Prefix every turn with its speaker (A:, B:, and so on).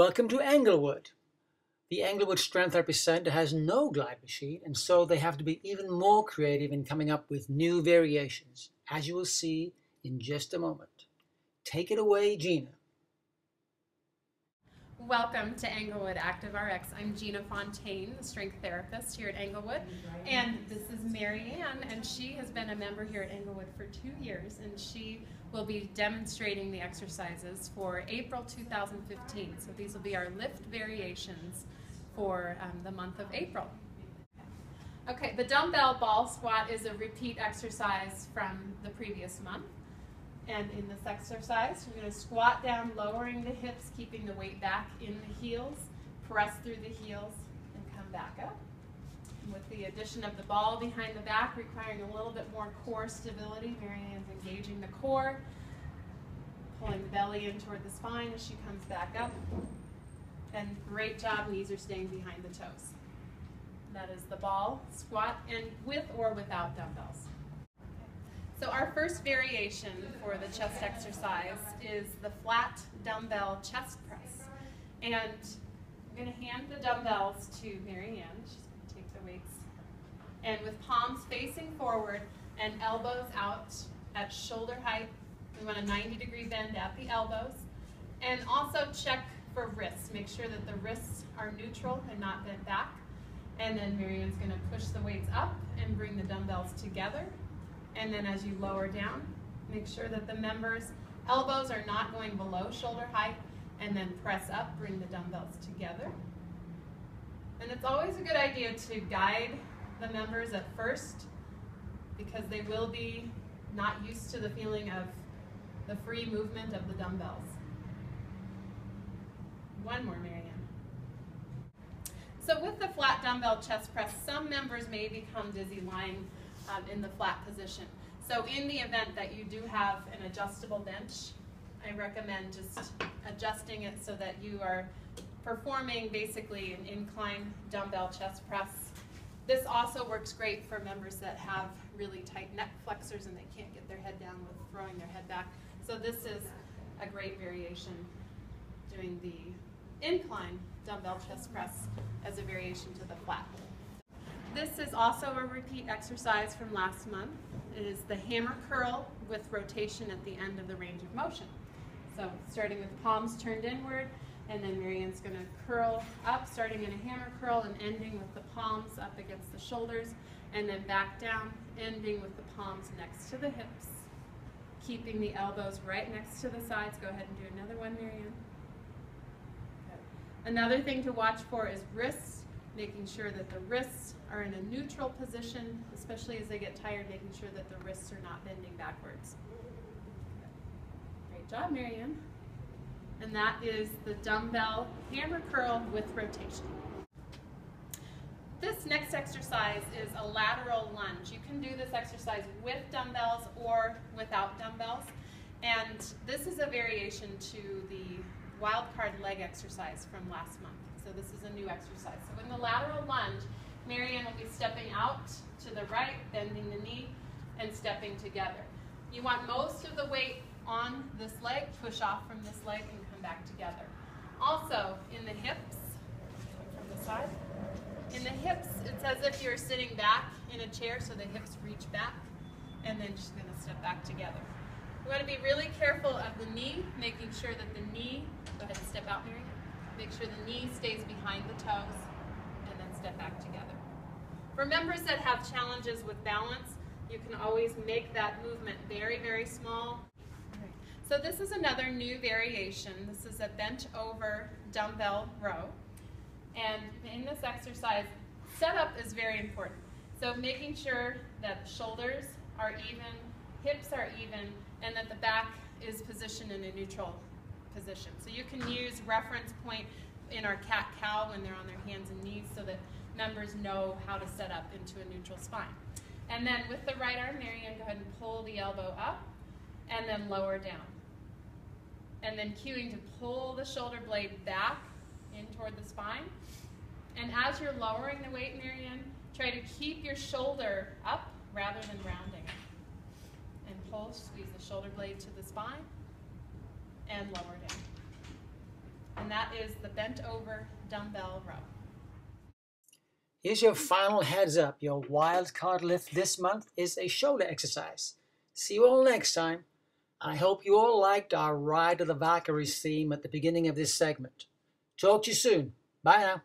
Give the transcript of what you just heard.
A: Welcome to Englewood. The Englewood Strength Therapy Center has no glide machine, and so they have to be even more creative in coming up with new variations, as you will see in just a moment. Take it away, Gina.
B: Welcome to Englewood Active RX. I'm Gina Fontaine, the strength therapist here at Englewood. And this is Mary Ann, and she has been a member here at Englewood for 2 years, and she will be demonstrating the exercises for April 2015. So these will be our lift variations for the month of April. Okay, the dumbbell ball squat is a repeat exercise from the previous month. And in this exercise, we're going to squat down, lowering the hips, keeping the weight back in the heels, press through the heels, and come back up. And with the addition of the ball behind the back, requiring a little bit more core stability, Mary Ann's engaging the core, pulling the belly in toward the spine as she comes back up. And great job, knees are staying behind the toes. That is the ball squat, and with or without dumbbells. So our first variation for the chest exercise is the flat dumbbell chest press. And I'm going to hand the dumbbells to Mary Ann. She's going to take the weights. And with palms facing forward and elbows out at shoulder height, we want a 90-degree bend at the elbows. And also check for wrists. Make sure that the wrists are neutral and not bent back. And then Mary Ann's going to push the weights up and bring the dumbbells together. And then as you lower down, make sure that the members' elbows are not going below shoulder height, and then press up, bring the dumbbells together. And it's always a good idea to guide the members at first, because they will be not used to the feeling of the free movement of the dumbbells. One more, Mary Ann. So with the flat dumbbell chest press, some members may become dizzy lying in the flat position. So in the event that you do have an adjustable bench, I recommend just adjusting it so that you are performing basically an incline dumbbell chest press. This also works great for members that have really tight neck flexors and they can't get their head down with throwing their head back. So this is a great variation, doing the incline dumbbell chest press as a variation to the flat. This is also a repeat exercise from last month. It is the hammer curl with rotation at the end of the range of motion. So starting with palms turned inward, and then Mary Ann's going to curl up, starting in a hammer curl and ending with the palms up against the shoulders, and then back down, ending with the palms next to the hips, keeping the elbows right next to the sides. Go ahead and do another one, Mary Ann. Another thing to watch for is wrists, making sure that the wrists are in a neutral position, especially as they get tired, making sure that the wrists are not bending backwards. Great job, Mary Ann. And that is the dumbbell hammer curl with rotation. This next exercise is a lateral lunge. You can do this exercise with dumbbells or without dumbbells. And this is a variation to the wild card leg exercise from last month. So this is a new exercise. So in the lateral lunge, Mary Ann will be stepping out to the right, bending the knee, and stepping together. You want most of the weight on this leg, push off from this leg, and come back together. Also, in the hips, from the side, in the hips, it's as if you're sitting back in a chair, so the hips reach back, and then she's going to step back together. You want to be really careful of the knee, making sure that the knee, go ahead and step out, Mary. Make sure the knee stays behind the toes, and then step back together. For members that have challenges with balance, you can always make that movement very, very small. So this is another new variation. This is a bent over dumbbell row. And in this exercise, setup is very important. So making sure that shoulders are even, hips are even, and that the back is positioned in a neutral position. So you can use reference point in our cat-cow when they're on their hands and knees so that members know how to set up into a neutral spine. And then with the right arm, Mary Ann, go ahead and pull the elbow up and then lower down. And then cueing to pull the shoulder blade back in toward the spine. And as you're lowering the weight, Mary Ann, try to keep your shoulder up rather than rounding it. And pull, squeeze the shoulder blade to the spine and lower down. and that is the bent over dumbbell row.
A: Here's your final heads up. Your wild card lift this month is a shoulder exercise. See you all next time. I hope you all liked our Ride of the Valkyries theme at the beginning of this segment. Talk to you soon. Bye now.